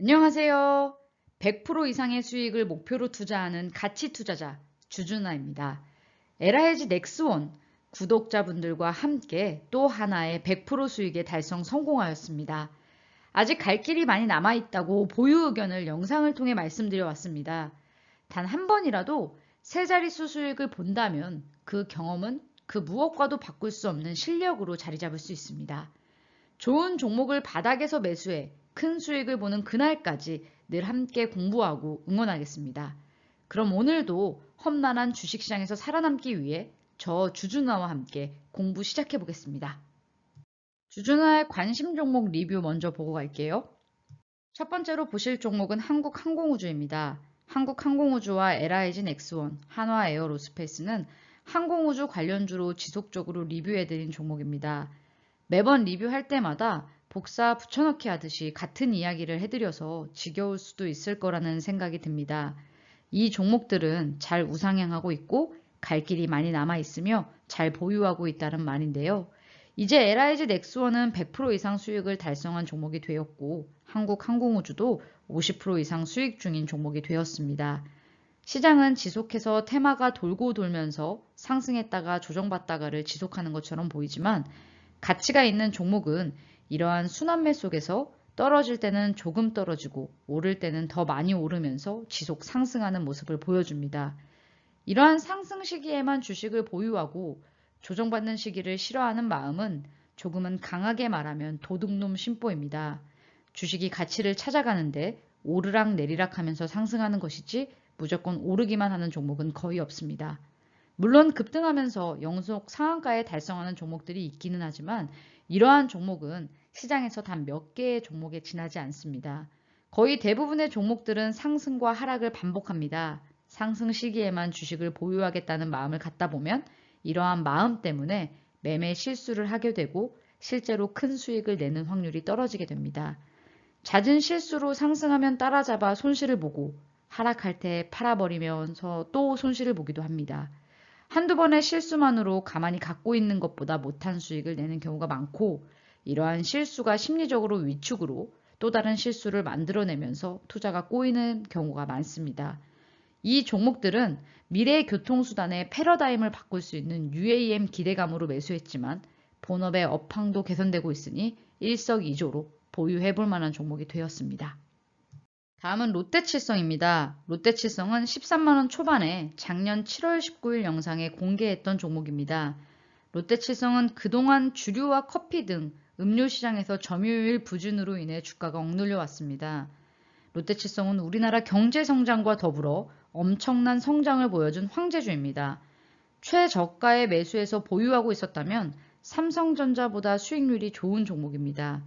안녕하세요. 100% 이상의 수익을 목표로 투자하는 가치 투자자 주준아입니다. 에라이즈 넥스원 구독자분들과 함께 또 하나의 100% 수익의 달성 성공하였습니다. 아직 갈 길이 많이 남아있다고 보유 의견을 영상을 통해 말씀드려 왔습니다. 단 한 번이라도 세 자릿수 수익을 본다면 그 경험은 그 무엇과도 바꿀 수 없는 실력으로 자리 잡을 수 있습니다. 좋은 종목을 바닥에서 매수해 큰 수익을 보는 그날까지 늘 함께 공부하고 응원하겠습니다. 그럼 오늘도 험난한 주식시장에서 살아남기 위해 저 주준아와 함께 공부 시작해 보겠습니다. 주준아의 관심 종목 리뷰 먼저 보고 갈게요. 첫 번째로 보실 종목은 한국항공우주입니다. 한국항공우주와 LIG 넥스원, 한화에어로스페이스는 항공우주 관련주로 지속적으로 리뷰해드린 종목입니다. 매번 리뷰할 때마다 복사 붙여넣기 하듯이 같은 이야기를 해드려서 지겨울 수도 있을 거라는 생각이 듭니다. 이 종목들은 잘 우상향하고 있고 갈 길이 많이 남아있으며 잘 보유하고 있다는 말인데요. 이제 LIG 넥스원은 100% 이상 수익을 달성한 종목이 되었고 한국항공우주도 50% 이상 수익 중인 종목이 되었습니다. 시장은 지속해서 테마가 돌고 돌면서 상승했다가 조정받다가를 지속하는 것처럼 보이지만 가치가 있는 종목은 이러한 순환매 속에서 떨어질 때는 조금 떨어지고 오를 때는 더 많이 오르면서 지속 상승하는 모습을 보여줍니다. 이러한 상승 시기에만 주식을 보유하고 조정받는 시기를 싫어하는 마음은 조금은 강하게 말하면 도둑놈 심보입니다. 주식이 가치를 찾아가는데 오르락 내리락 하면서 상승하는 것이지 무조건 오르기만 하는 종목은 거의 없습니다. 물론 급등하면서 영속 상한가에 달성하는 종목들이 있기는 하지만 이러한 종목은 시장에서 단 몇 개의 종목에 지나지 않습니다. 거의 대부분의 종목들은 상승과 하락을 반복합니다. 상승 시기에만 주식을 보유하겠다는 마음을 갖다 보면 이러한 마음 때문에 매매 실수를 하게 되고 실제로 큰 수익을 내는 확률이 떨어지게 됩니다. 잦은 실수로 상승하면 따라잡아 손실을 보고 하락할 때 팔아버리면서 또 손실을 보기도 합니다. 한두 번의 실수만으로 가만히 갖고 있는 것보다 못한 수익을 내는 경우가 많고 이러한 실수가 심리적으로 위축으로 또 다른 실수를 만들어내면서 투자가 꼬이는 경우가 많습니다. 이 종목들은 미래의 교통수단의 패러다임을 바꿀 수 있는 UAM 기대감으로 매수했지만 본업의 업황도 개선되고 있으니 일석이조로 보유해볼 만한 종목이 되었습니다. 다음은 롯데칠성입니다. 롯데칠성은 13만원 초반에 작년 7월 19일 영상에 공개했던 종목입니다. 롯데칠성은 그동안 주류와 커피 등 음료 시장에서 점유율 부진으로 인해 주가가 억눌려 왔습니다. 롯데칠성은 우리나라 경제 성장과 더불어 엄청난 성장을 보여준 황제주입니다. 최저가에 매수해서 보유하고 있었다면 삼성전자보다 수익률이 좋은 종목입니다.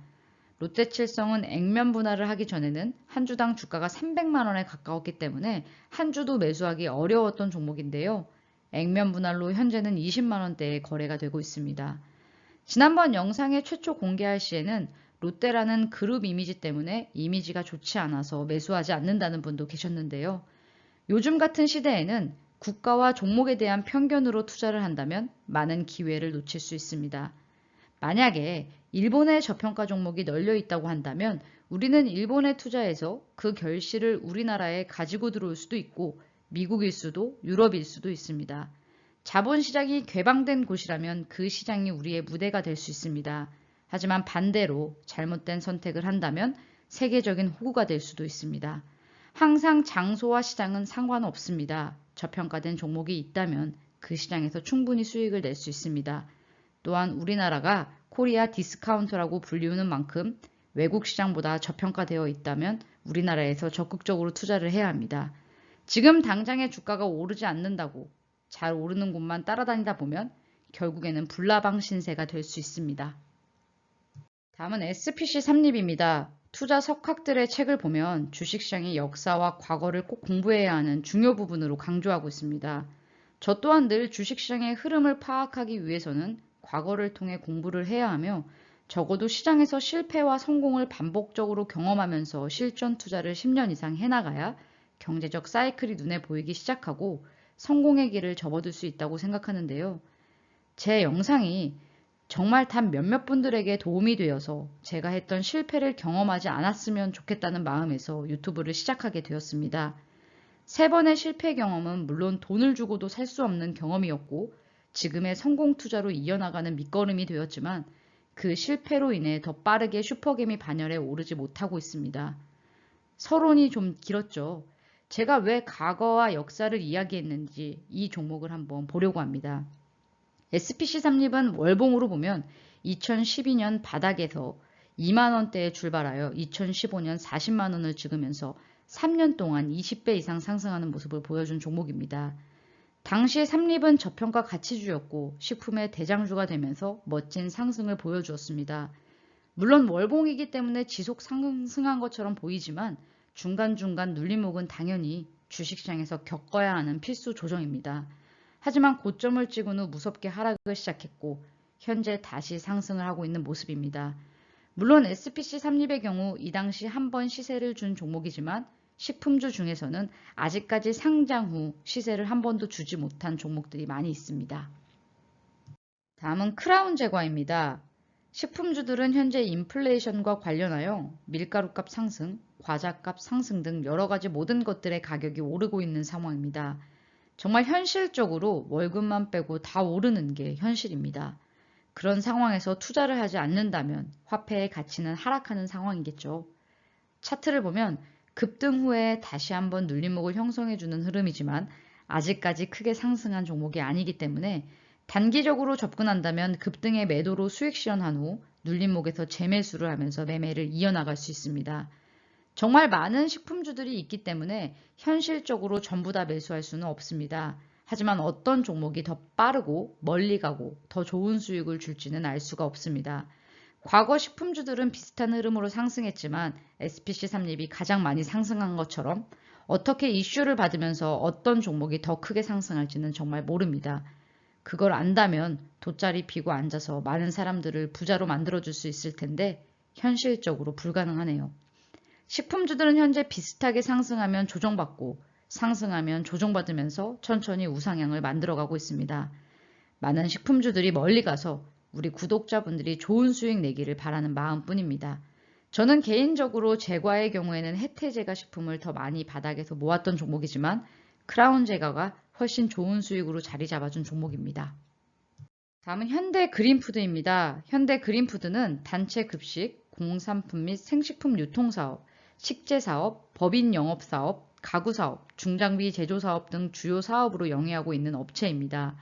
롯데칠성은 액면 분할을 하기 전에는 한 주당 주가가 300만 원에 가까웠기 때문에 한 주도 매수하기 어려웠던 종목인데요. 액면 분할로 현재는 20만 원대에 거래가 되고 있습니다. 지난번 영상에 최초 공개할 시에는 롯데라는 그룹 이미지 때문에 이미지가 좋지 않아서 매수하지 않는다는 분도 계셨는데요. 요즘 같은 시대에는 국가와 종목에 대한 편견으로 투자를 한다면 많은 기회를 놓칠 수 있습니다. 만약에 일본의 저평가 종목이 널려 있다고 한다면 우리는 일본에 투자해서 그 결실을 우리나라에 가지고 들어올 수도 있고 미국일 수도 유럽일 수도 있습니다. 자본시장이 개방된 곳이라면 그 시장이 우리의 무대가 될 수 있습니다. 하지만 반대로 잘못된 선택을 한다면 세계적인 호구가 될 수도 있습니다. 항상 장소와 시장은 상관없습니다. 저평가된 종목이 있다면 그 시장에서 충분히 수익을 낼 수 있습니다. 또한 우리나라가 코리아 디스카운터라고 불리우는 만큼 외국 시장보다 저평가되어 있다면 우리나라에서 적극적으로 투자를 해야 합니다. 지금 당장의 주가가 오르지 않는다고 잘 오르는 곳만 따라다니다 보면 결국에는 불나방 신세가 될 수 있습니다. 다음은 SPC 삼립입니다. 투자 석학들의 책을 보면 주식시장의 역사와 과거를 꼭 공부해야 하는 중요 부분으로 강조하고 있습니다. 저 또한 늘 주식시장의 흐름을 파악하기 위해서는 과거를 통해 공부를 해야 하며 적어도 시장에서 실패와 성공을 반복적으로 경험하면서 실전 투자를 10년 이상 해나가야 경제적 사이클이 눈에 보이기 시작하고 성공의 길을 접어들 수 있다고 생각하는데요. 제 영상이 정말 단 몇몇 분들에게 도움이 되어서 제가 했던 실패를 경험하지 않았으면 좋겠다는 마음에서 유튜브를 시작하게 되었습니다. 3번의 실패 경험은 물론 돈을 주고도 살 수 없는 경험이었고 지금의 성공 투자로 이어나가는 밑거름이 되었지만 그 실패로 인해 더 빠르게 슈퍼개미 반열에 오르지 못하고 있습니다. 서론이 좀 길었죠. 제가 왜 과거와 역사를 이야기했는지 이 종목을 한번 보려고 합니다. SPC 삼립은 월봉으로 보면 2012년 바닥에서 2만원대에 출발하여 2015년 40만원을 찍으면서 3년 동안 20배 이상 상승하는 모습을 보여준 종목입니다. 당시 삼립은 저평가 가치주였고 식품의 대장주가 되면서 멋진 상승을 보여주었습니다. 물론 월봉이기 때문에 지속 상승한 것처럼 보이지만 중간중간 눌림목은 당연히 주식시장에서 겪어야 하는 필수 조정입니다. 하지만 고점을 찍은 후 무섭게 하락을 시작했고 현재 다시 상승을 하고 있는 모습입니다. 물론 SPC 삼립의 경우 이 당시 한 번 시세를 준 종목이지만 식품주 중에서는 아직까지 상장 후 시세를 한 번도 주지 못한 종목들이 많이 있습니다. 다음은 크라운 제과입니다. 식품주들은 현재 인플레이션과 관련하여 밀가루값 상승, 과자값 상승 등 여러가지 모든 것들의 가격이 오르고 있는 상황입니다. 정말 현실적으로 월급만 빼고 다 오르는 게 현실입니다. 그런 상황에서 투자를 하지 않는다면 화폐의 가치는 하락하는 상황이겠죠. 차트를 보면 급등 후에 다시 한번 눌림목을 형성해주는 흐름이지만 아직까지 크게 상승한 종목이 아니기 때문에 단기적으로 접근한다면 급등의 매도로 수익 실현한 후 눌림목에서 재매수를 하면서 매매를 이어나갈 수 있습니다. 정말 많은 식품주들이 있기 때문에 현실적으로 전부 다 매수할 수는 없습니다. 하지만 어떤 종목이 더 빠르고 멀리 가고 더 좋은 수익을 줄지는 알 수가 없습니다. 과거 식품주들은 비슷한 흐름으로 상승했지만 SPC 삼립이 가장 많이 상승한 것처럼 어떻게 이슈를 받으면서 어떤 종목이 더 크게 상승할지는 정말 모릅니다. 그걸 안다면 돗자리 피고 앉아서 많은 사람들을 부자로 만들어줄 수 있을 텐데 현실적으로 불가능하네요. 식품주들은 현재 비슷하게 상승하면 조정받고 상승하면 조정받으면서 천천히 우상향을 만들어가고 있습니다. 많은 식품주들이 멀리 가서 우리 구독자분들이 좋은 수익 내기를 바라는 마음뿐입니다. 저는 개인적으로 제과의 경우에는 혜태제과 식품을 더 많이 바닥에서 모았던 종목이지만 크라운 제과가 훨씬 좋은 수익으로 자리 잡아준 종목입니다. 다음은 현대 그린푸드입니다. 현대 그린푸드는 단체 급식, 공산품 및 생식품 유통사업, 식재사업, 법인 영업사업, 가구사업, 중장비 제조사업 등 주요 사업으로 영위하고 있는 업체입니다.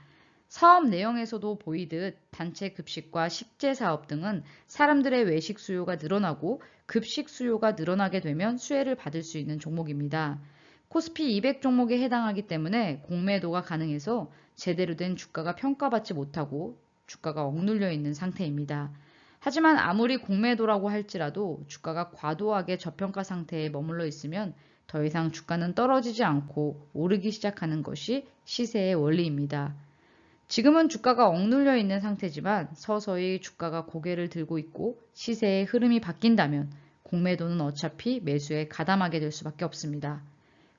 사업 내용에서도 보이듯 단체 급식과 식재사업 등은 사람들의 외식 수요가 늘어나고 급식 수요가 늘어나게 되면 수혜를 받을 수 있는 종목입니다. 코스피 200 종목에 해당하기 때문에 공매도가 가능해서 제대로 된 주가가 평가받지 못하고 주가가 억눌려 있는 상태입니다. 하지만 아무리 공매도라고 할지라도 주가가 과도하게 저평가 상태에 머물러 있으면 더 이상 주가는 떨어지지 않고 오르기 시작하는 것이 시세의 원리입니다. 지금은 주가가 억눌려 있는 상태지만 서서히 주가가 고개를 들고 있고 시세의 흐름이 바뀐다면 공매도는 어차피 매수에 가담하게 될 수밖에 없습니다.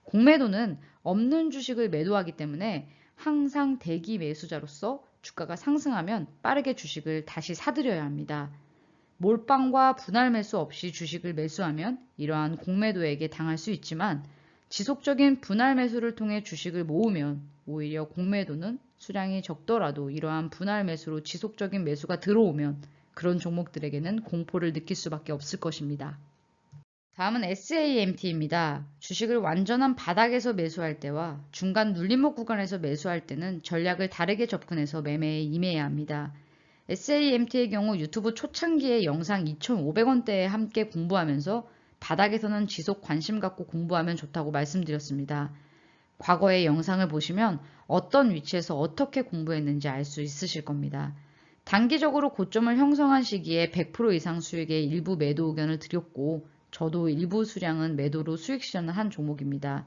공매도는 없는 주식을 매도하기 때문에 항상 대기 매수자로서 주가가 상승하면 빠르게 주식을 다시 사들여야 합니다. 몰빵과 분할 매수 없이 주식을 매수하면 이러한 공매도에게 당할 수 있지만 지속적인 분할 매수를 통해 주식을 모으면 오히려 공매도는 수량이 적더라도 이러한 분할 매수로 지속적인 매수가 들어오면 그런 종목들에게는 공포를 느낄 수밖에 없을 것입니다. 다음은 SAMT입니다. 주식을 완전한 바닥에서 매수할 때와 중간 눌림목 구간에서 매수할 때는 전략을 다르게 접근해서 매매에 임해야 합니다. SAMT의 경우 유튜브 초창기에 영상 2,500원대에 함께 공부하면서 바닥에서는 지속 관심 갖고 공부하면 좋다고 말씀드렸습니다. 과거의 영상을 보시면 어떤 위치에서 어떻게 공부했는지 알 수 있으실 겁니다. 단기적으로 고점을 형성한 시기에 100% 이상 수익의 일부 매도 의견을 드렸고 저도 일부 수량은 매도로 수익 실현을 한 종목입니다.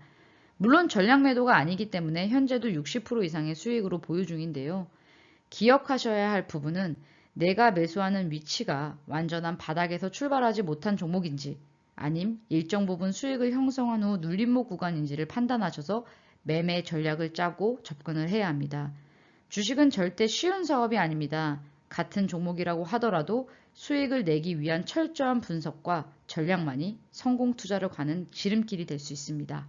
물론 전량 매도가 아니기 때문에 현재도 60% 이상의 수익으로 보유 중인데요. 기억하셔야 할 부분은 내가 매수하는 위치가 완전한 바닥에서 출발하지 못한 종목인지 아님 일정 부분 수익을 형성한 후 눌림목 구간인지를 판단하셔서 매매 전략을 짜고 접근을 해야 합니다. 주식은 절대 쉬운 사업이 아닙니다. 같은 종목이라고 하더라도 수익을 내기 위한 철저한 분석과 전략만이 성공 투자를 가는 지름길이 될 수 있습니다.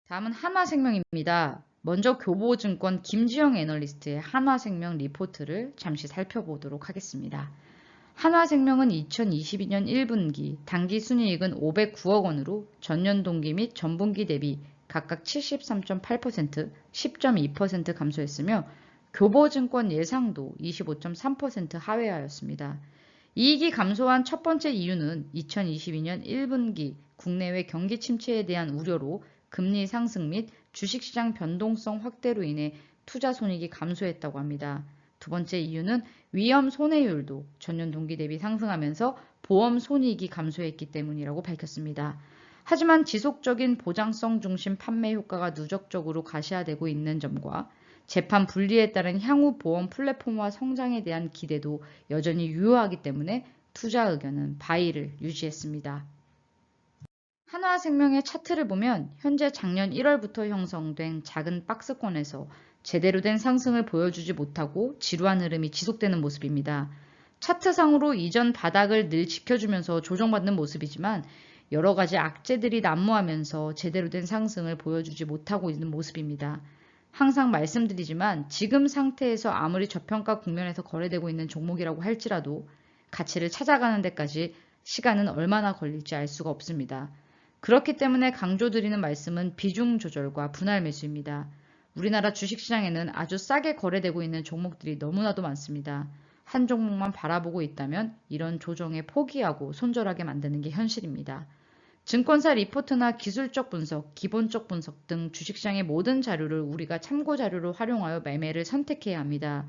다음은 한화생명입니다. 먼저 교보증권 김지영 애널리스트의 한화생명 리포트를 잠시 살펴보도록 하겠습니다. 한화생명은 2022년 1분기 당기순이익은 509억 원으로 전년 동기 및 전분기 대비 각각 73.8%, 10.2% 감소했으며 교보증권 예상도 25.3% 하회하였습니다. 이익이 감소한 첫 번째 이유는 2022년 1분기 국내외 경기 침체에 대한 우려로 금리 상승 및 주식시장 변동성 확대로 인해 투자 손익이 감소했다고 합니다. 두 번째 이유는 위험 손해율도 전년 동기 대비 상승하면서 보험 손익이 감소했기 때문이라고 밝혔습니다. 하지만 지속적인 보장성 중심 판매 효과가 누적적으로 가시화되고 있는 점과 재판 분리에 따른 향후 보험 플랫폼화 성장에 대한 기대도 여전히 유효하기 때문에 투자 의견은 바이를 유지했습니다. 한화생명의 차트를 보면 현재 작년 1월부터 형성된 작은 박스권에서 제대로 된 상승을 보여주지 못하고 지루한 흐름이 지속되는 모습입니다. 차트상으로 이전 바닥을 늘 지켜주면서 조정받는 모습이지만 여러 가지 악재들이 난무하면서 제대로 된 상승을 보여주지 못하고 있는 모습입니다. 항상 말씀드리지만 지금 상태에서 아무리 저평가 국면에서 거래되고 있는 종목이라고 할지라도 가치를 찾아가는 데까지 시간은 얼마나 걸릴지 알 수가 없습니다. 그렇기 때문에 강조드리는 말씀은 비중 조절과 분할 매수입니다. 우리나라 주식시장에는 아주 싸게 거래되고 있는 종목들이 너무나도 많습니다. 한 종목만 바라보고 있다면 이런 조정에 포기하고 손절하게 만드는 게 현실입니다. 증권사 리포트나 기술적 분석, 기본적 분석 등 주식시장의 모든 자료를 우리가 참고 자료로 활용하여 매매를 선택해야 합니다.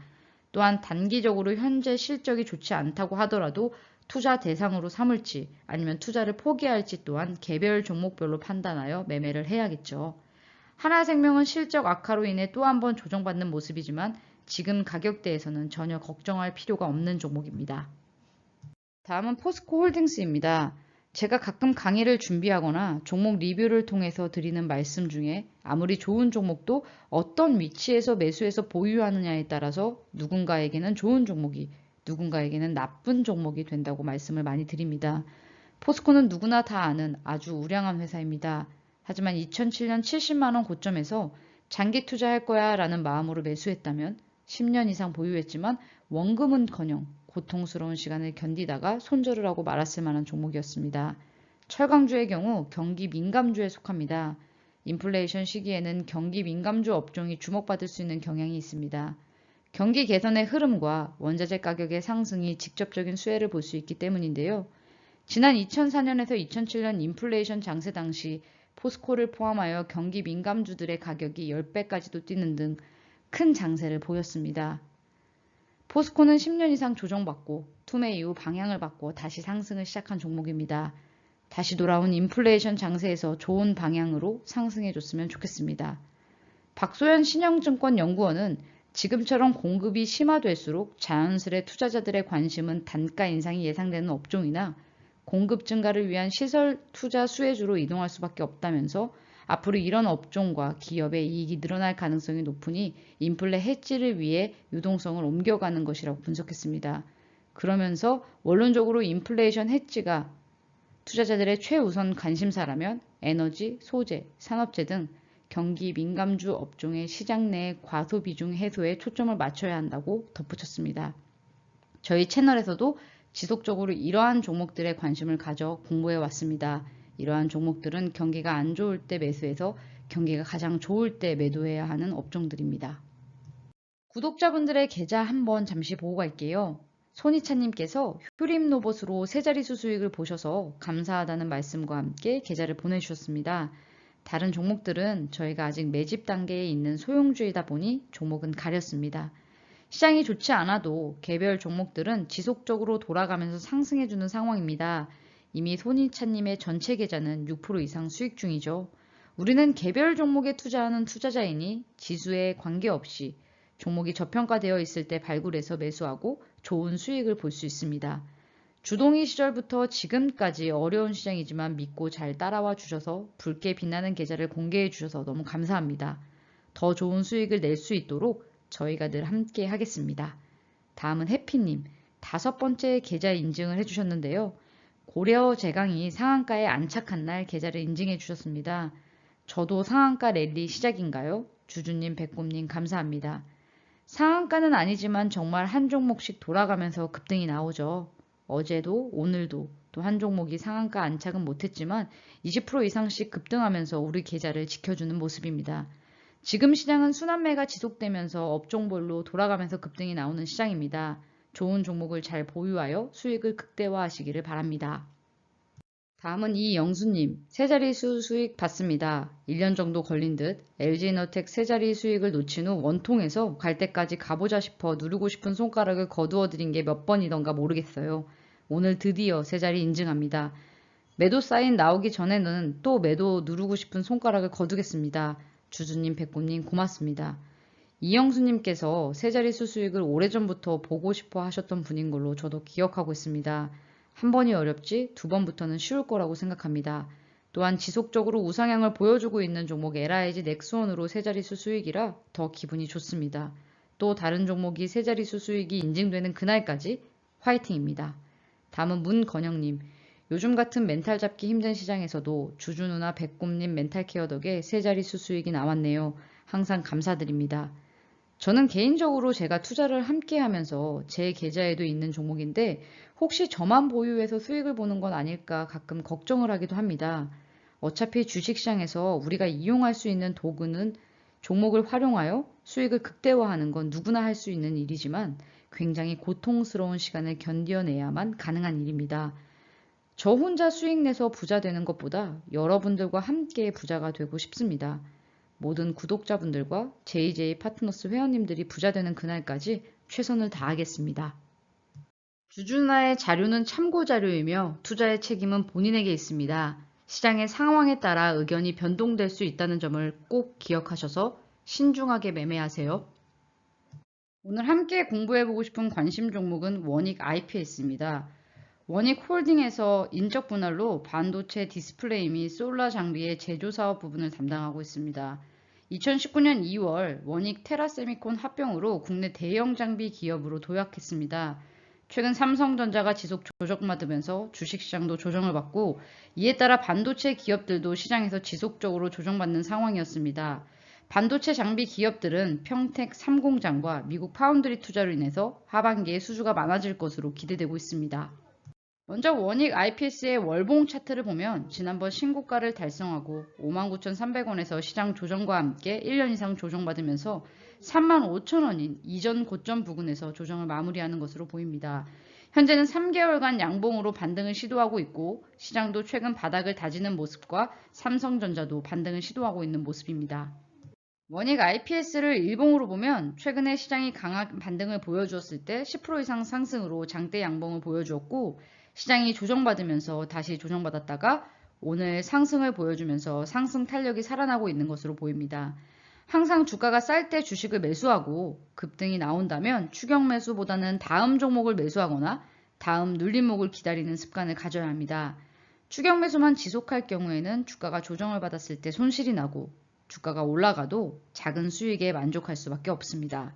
또한 단기적으로 현재 실적이 좋지 않다고 하더라도 투자 대상으로 삼을지 아니면 투자를 포기할지 또한 개별 종목별로 판단하여 매매를 해야겠죠. 하나생명은 실적 악화로 인해 또 한 번 조정받는 모습이지만 지금 가격대에서는 전혀 걱정할 필요가 없는 종목입니다. 다음은 포스코홀딩스입니다. 제가 가끔 강의를 준비하거나 종목 리뷰를 통해서 드리는 말씀 중에 아무리 좋은 종목도 어떤 위치에서 매수해서 보유하느냐에 따라서 누군가에게는 좋은 종목이 누군가에게는 나쁜 종목이 된다고 말씀을 많이 드립니다. 포스코는 누구나 다 아는 아주 우량한 회사입니다. 하지만 2007년 70만원 고점에서 장기 투자할 거야 라는 마음으로 매수했다면 10년 이상 보유했지만 원금은커녕 고통스러운 시간을 견디다가 손절을 하고 말았을 만한 종목이었습니다. 철강주의 경우 경기 민감주에 속합니다. 인플레이션 시기에는 경기 민감주 업종이 주목받을 수 있는 경향이 있습니다. 경기 개선의 흐름과 원자재 가격의 상승이 직접적인 수혜를 볼 수 있기 때문인데요. 지난 2004년에서 2007년 인플레이션 장세 당시 포스코를 포함하여 경기 민감주들의 가격이 10배까지도 뛰는 등 큰 장세를 보였습니다. 포스코는 10년 이상 조정받고 투매 이후 방향을 바꿔 다시 상승을 시작한 종목입니다. 다시 돌아온 인플레이션 장세에서 좋은 방향으로 상승해줬으면 좋겠습니다. 박소연 신영증권 연구원은 지금처럼 공급이 심화될수록 자연스레 투자자들의 관심은 단가 인상이 예상되는 업종이나 공급 증가를 위한 시설 투자 수혜주로 이동할 수밖에 없다면서 앞으로 이런 업종과 기업의 이익이 늘어날 가능성이 높으니 인플레 해지를 위해 유동성을 옮겨가는 것이라고 분석했습니다. 그러면서 원론적으로 인플레이션 해지가 투자자들의 최우선 관심사라면 에너지, 소재, 산업재 등 경기 민감주 업종의 시장 내 과소 비중 해소에 초점을 맞춰야 한다고 덧붙였습니다. 저희 채널에서도 지속적으로 이러한 종목들에 관심을 가져 공부해 왔습니다. 이러한 종목들은 경기가 안 좋을 때 매수해서 경기가 가장 좋을 때 매도해야 하는 업종들입니다. 구독자분들의 계좌 한번 잠시 보고 갈게요. 손희찬님께서 휴림로봇으로 세자릿수 수익을 보셔서 감사하다는 말씀과 함께 계좌를 보내주셨습니다. 다른 종목들은 저희가 아직 매집 단계에 있는 소형주이다 보니 종목은 가렸습니다. 시장이 좋지 않아도 개별 종목들은 지속적으로 돌아가면서 상승해주는 상황입니다. 이미 손희찬님의 전체 계좌는 6% 이상 수익 중이죠. 우리는 개별 종목에 투자하는 투자자이니 지수에 관계없이 종목이 저평가되어 있을 때 발굴해서 매수하고 좋은 수익을 볼 수 있습니다. 주동희 시절부터 지금까지 어려운 시장이지만 믿고 잘 따라와 주셔서 붉게 빛나는 계좌를 공개해 주셔서 너무 감사합니다. 더 좋은 수익을 낼 수 있도록 저희가 늘 함께 하겠습니다. 다음은 해피님, 5번째 계좌 인증을 해주셨는데요. 고려 제강이 상한가에 안착한 날 계좌를 인증해 주셨습니다. 저도 상한가 랠리 시작인가요? 주주님, 백곰님 감사합니다. 상한가는 아니지만 정말 한 종목씩 돌아가면서 급등이 나오죠. 어제도 오늘도 또 한 종목이 상한가 안착은 못했지만 20% 이상씩 급등하면서 우리 계좌를 지켜주는 모습입니다. 지금 시장은 순환매가 지속되면서 업종별로 돌아가면서 급등이 나오는 시장입니다. 좋은 종목을 잘 보유하여 수익을 극대화하시기를 바랍니다. 다음은 이영수님, 세자리수 수익 받습니다. 1년 정도 걸린 듯 LG에너텍 세자리 수익을 놓친 후 원통에서 갈 때까지 가보자 싶어 누르고 싶은 손가락을 거두어 드린 게 몇 번이던가 모르겠어요. 오늘 드디어 세자리 인증합니다. 매도 사인 나오기 전에는 또 매도 누르고 싶은 손가락을 거두겠습니다. 주주님, 백곰님 고맙습니다. 이영수님께서 세자리수 수익을 오래전부터 보고 싶어 하셨던 분인 걸로 저도 기억하고 있습니다. 한 번이 어렵지 2번부터는 쉬울 거라고 생각합니다. 또한 지속적으로 우상향을 보여주고 있는 종목 LIG 넥스원으로 세자리수 수익이라 더 기분이 좋습니다. 또 다른 종목이 세자리수 수익이 인증되는 그날까지 화이팅입니다. 다음은 문건영님. 요즘 같은 멘탈 잡기 힘든 시장에서도 주주 누나 백곰님 멘탈 케어 덕에 세자리수 수익이 나왔네요. 항상 감사드립니다. 저는 개인적으로 제가 투자를 함께 하면서 제 계좌에도 있는 종목인데 혹시 저만 보유해서 수익을 보는 건 아닐까 가끔 걱정을 하기도 합니다. 어차피 주식시장에서 우리가 이용할 수 있는 도구는 종목을 활용하여 수익을 극대화하는 건 누구나 할 수 있는 일이지만 굉장히 고통스러운 시간을 견뎌내야만 가능한 일입니다. 저 혼자 수익 내서 부자 되는 것보다 여러분들과 함께 부자가 되고 싶습니다. 모든 구독자분들과 JJ 파트너스 회원님들이 부자 되는 그날까지 최선을 다하겠습니다. 주주나의 자료는 참고 자료이며 투자의 책임은 본인에게 있습니다. 시장의 상황에 따라 의견이 변동될 수 있다는 점을 꼭 기억하셔서 신중하게 매매하세요. 오늘 함께 공부해보고 싶은 관심 종목은 원익 IPS입니다. 원익 홀딩에서 인적 분할로 반도체 디스플레이 및 솔라 장비의 제조 사업 부분을 담당하고 있습니다. 2019년 2월 원익 테라세미콘 합병으로 국내 대형 장비 기업으로 도약했습니다. 최근 삼성전자가 지속 조정받으면서 주식시장도 조정을 받고 이에 따라 반도체 기업들도 시장에서 지속적으로 조정받는 상황이었습니다. 반도체 장비 기업들은 평택 3공장과 미국 파운드리 투자로 인해서 하반기에 수주가 많아질 것으로 기대되고 있습니다. 먼저 원익 IPS의 월봉 차트를 보면 지난번 신고가를 달성하고 59,300원에서 시장 조정과 함께 1년 이상 조정받으면서 35,000원인 이전 고점 부근에서 조정을 마무리하는 것으로 보입니다. 현재는 3개월간 양봉으로 반등을 시도하고 있고 시장도 최근 바닥을 다지는 모습과 삼성전자도 반등을 시도하고 있는 모습입니다. 원익 IPS를 일봉으로 보면 최근에 시장이 강한 반등을 보여주었을 때 10% 이상 상승으로 장대 양봉을 보여주었고 시장이 조정받으면서 다시 조정받았다가 오늘 상승을 보여주면서 상승 탄력이 살아나고 있는 것으로 보입니다. 항상 주가가 쌀 때 주식을 매수하고 급등이 나온다면 추격 매수보다는 다음 종목을 매수하거나 다음 눌림목을 기다리는 습관을 가져야 합니다. 추격 매수만 지속할 경우에는 주가가 조정을 받았을 때 손실이 나고 주가가 올라가도 작은 수익에 만족할 수밖에 없습니다.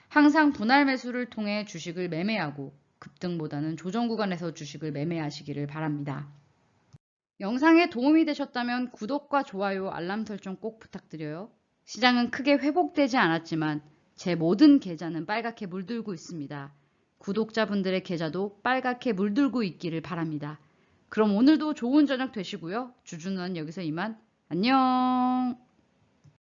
항상 분할 매수를 통해 주식을 매매하고 급등보다는 조정 구간에서 주식을 매매하시기를 바랍니다. 영상에 도움이 되셨다면 구독과 좋아요, 알람 설정 꼭 부탁드려요. 시장은 크게 회복되지 않았지만 제 모든 계좌는 빨갛게 물들고 있습니다. 구독자분들의 계좌도 빨갛게 물들고 있기를 바랍니다. 그럼 오늘도 좋은 저녁 되시고요. 주주는 여기서 이만 안녕.